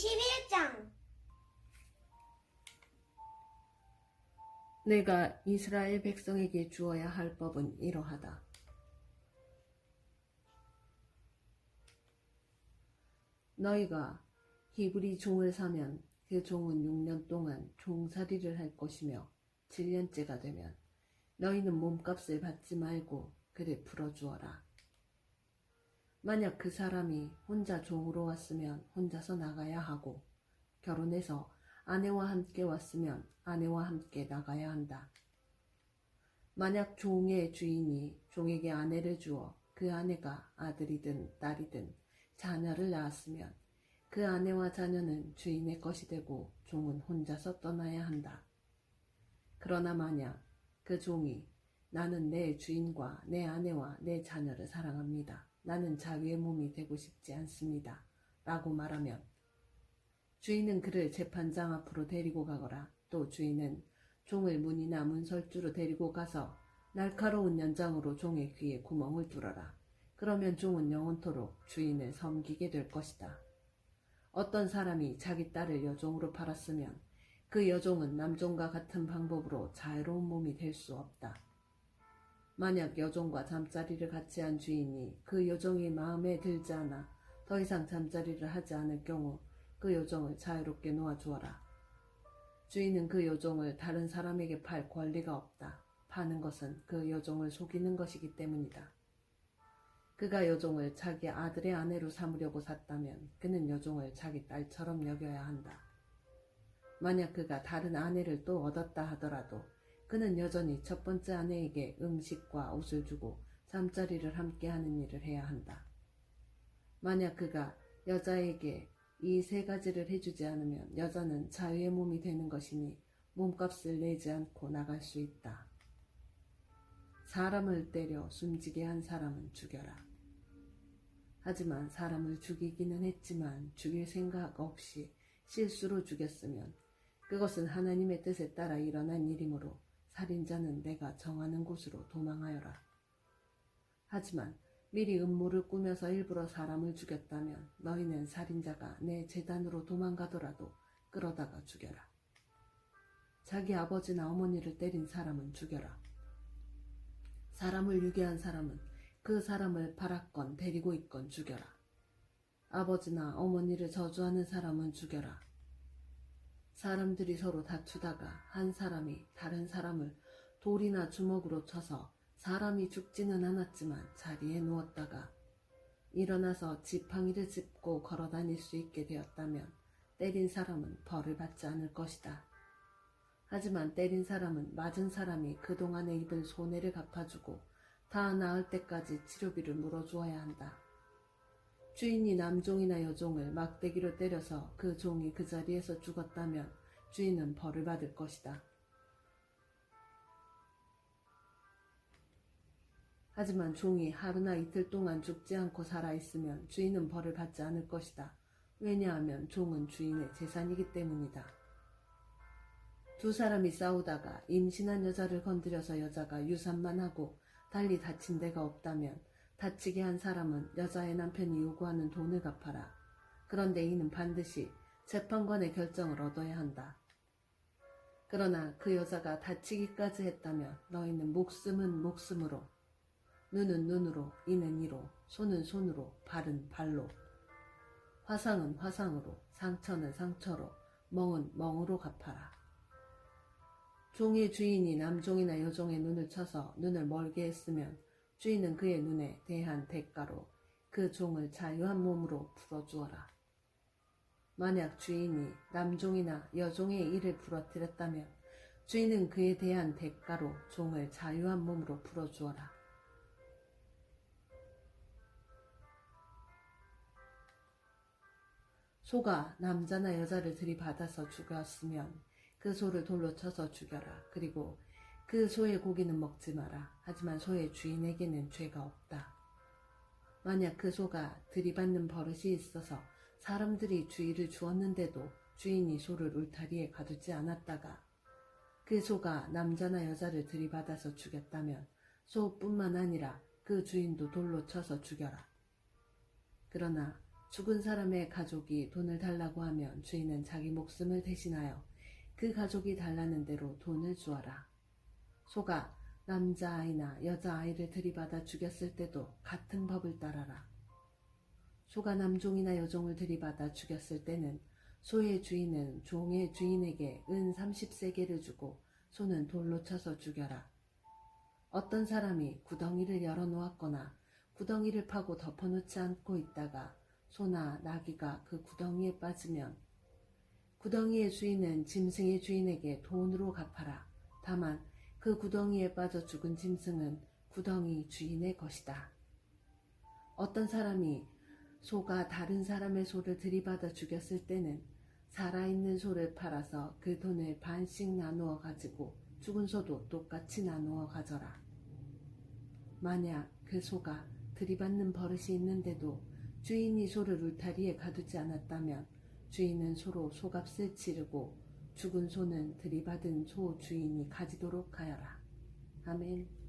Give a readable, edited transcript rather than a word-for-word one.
21장. 내가 이스라엘 백성에게 주어야 할 법은 이러하다. 너희가 히브리 종을 사면 그 종은 6년 동안 종살이를 할 것이며 7년째가 되면 너희는 몸값을 받지 말고 그를 풀어주어라. 만약 그 사람이 혼자 종으로 왔으면 혼자서 나가야 하고, 결혼해서 아내와 함께 왔으면 아내와 함께 나가야 한다. 만약 종의 주인이 종에게 아내를 주어 그 아내가 아들이든 딸이든 자녀를 낳았으면 그 아내와 자녀는 주인의 것이 되고 종은 혼자서 떠나야 한다. 그러나 만약 그 종이 나는 내 주인과 내 아내와 내 자녀를 사랑합니다. 나는 자유의 몸이 되고 싶지 않습니다. 라고 말하면 주인은 그를 재판장 앞으로 데리고 가거라. 또 주인은 종을 문이나 문설주로 데리고 가서 날카로운 연장으로 종의 귀에 구멍을 뚫어라. 그러면 종은 영원토록 주인을 섬기게 될 것이다. 어떤 사람이 자기 딸을 여종으로 팔았으면 그 여종은 남종과 같은 방법으로 자유로운 몸이 될 수 없다. 만약 여종과 잠자리를 같이 한 주인이 그 여종이 마음에 들지 않아 더 이상 잠자리를 하지 않을 경우 그 여종을 자유롭게 놓아주어라. 주인은 그 여종을 다른 사람에게 팔 권리가 없다. 파는 것은 그 여종을 속이는 것이기 때문이다. 그가 여종을 자기 아들의 아내로 삼으려고 샀다면 그는 여종을 자기 딸처럼 여겨야 한다. 만약 그가 다른 아내를 또 얻었다 하더라도 그는 여전히 첫 번째 아내에게 음식과 옷을 주고 잠자리를 함께 하는 일을 해야 한다. 만약 그가 여자에게 이 세 가지를 해주지 않으면 여자는 자유의 몸이 되는 것이니 몸값을 내지 않고 나갈 수 있다. 사람을 때려 숨지게 한 사람은 죽여라. 하지만 사람을 죽이기는 했지만 죽일 생각 없이 실수로 죽였으면 그것은 하나님의 뜻에 따라 일어난 일이므로 살인자는 내가 정하는 곳으로 도망하여라. 하지만 미리 음모를 꾸며서 일부러 사람을 죽였다면 너희는 살인자가 내 제단으로 도망가더라도 끌어다가 죽여라. 자기 아버지나 어머니를 때린 사람은 죽여라. 사람을 유괴한 사람은 그 사람을 팔았건 데리고 있건 죽여라. 아버지나 어머니를 저주하는 사람은 죽여라. 사람들이 서로 다투다가 한 사람이 다른 사람을 돌이나 주먹으로 쳐서 사람이 죽지는 않았지만 자리에 누웠다가 일어나서 지팡이를 짚고 걸어다닐 수 있게 되었다면 때린 사람은 벌을 받지 않을 것이다. 하지만 때린 사람은 맞은 사람이 그동안에 입은 손해를 갚아주고 다 나을 때까지 치료비를 물어주어야 한다. 주인이 남종이나 여종을 막대기로 때려서 그 종이 그 자리에서 죽었다면 주인은 벌을 받을 것이다. 하지만 종이 하루나 이틀 동안 죽지 않고 살아있으면 주인은 벌을 받지 않을 것이다. 왜냐하면 종은 주인의 재산이기 때문이다. 두 사람이 싸우다가 임신한 여자를 건드려서 여자가 유산만 하고 달리 다친 데가 없다면 다치게 한 사람은 여자의 남편이 요구하는 돈을 갚아라. 그런데 이는 반드시 재판관의 결정을 얻어야 한다. 그러나 그 여자가 다치기까지 했다면 너희는 목숨은 목숨으로, 눈은 눈으로, 이는 이로, 손은 손으로, 발은 발로, 화상은 화상으로, 상처는 상처로, 멍은 멍으로 갚아라. 종의 주인이 남종이나 여종의 눈을 쳐서 눈을 멀게 했으면 주인은 그의 눈에 대한 대가로 그 종을 자유한 몸으로 풀어주어라. 만약 주인이 남종이나 여종의 일을 부러뜨렸다면 주인은 그에 대한 대가로 종을 자유한 몸으로 풀어주어라. 소가 남자나 여자를 들이받아서 죽였으면 그 소를 돌로 쳐서 죽여라. 그리고 그 소의 고기는 먹지 마라. 하지만 소의 주인에게는 죄가 없다. 만약 그 소가 들이받는 버릇이 있어서 사람들이 주의를 주었는데도 주인이 소를 울타리에 가두지 않았다가 그 소가 남자나 여자를 들이받아서 죽였다면 소뿐만 아니라 그 주인도 돌로 쳐서 죽여라. 그러나 죽은 사람의 가족이 돈을 달라고 하면 주인은 자기 목숨을 대신하여 그 가족이 달라는 대로 돈을 주어라. 소가 남자아이나 여자아이를 들이받아 죽였을 때도 같은 법을 따라라. 소가 남종이나 여종을 들이받아 죽였을 때는 소의 주인은 종의 주인에게 은 30세겔을 주고 소는 돌로 쳐서 죽여라. 어떤 사람이 구덩이를 열어놓았거나 구덩이를 파고 덮어놓지 않고 있다가 소나 나귀가 그 구덩이에 빠지면 구덩이의 주인은 짐승의 주인에게 돈으로 갚아라. 다만 그 구덩이에 빠져 죽은 짐승은 구덩이 주인의 것이다. 어떤 사람이 소가 다른 사람의 소를 들이받아 죽였을 때는 살아있는 소를 팔아서 그 돈을 반씩 나누어 가지고 죽은 소도 똑같이 나누어 가져라. 만약 그 소가 들이받는 버릇이 있는데도 주인이 소를 울타리에 가두지 않았다면 주인은 소로 소값을 치르고 죽은 소는 들이받은 소 주인이 가지도록 하여라. 아멘.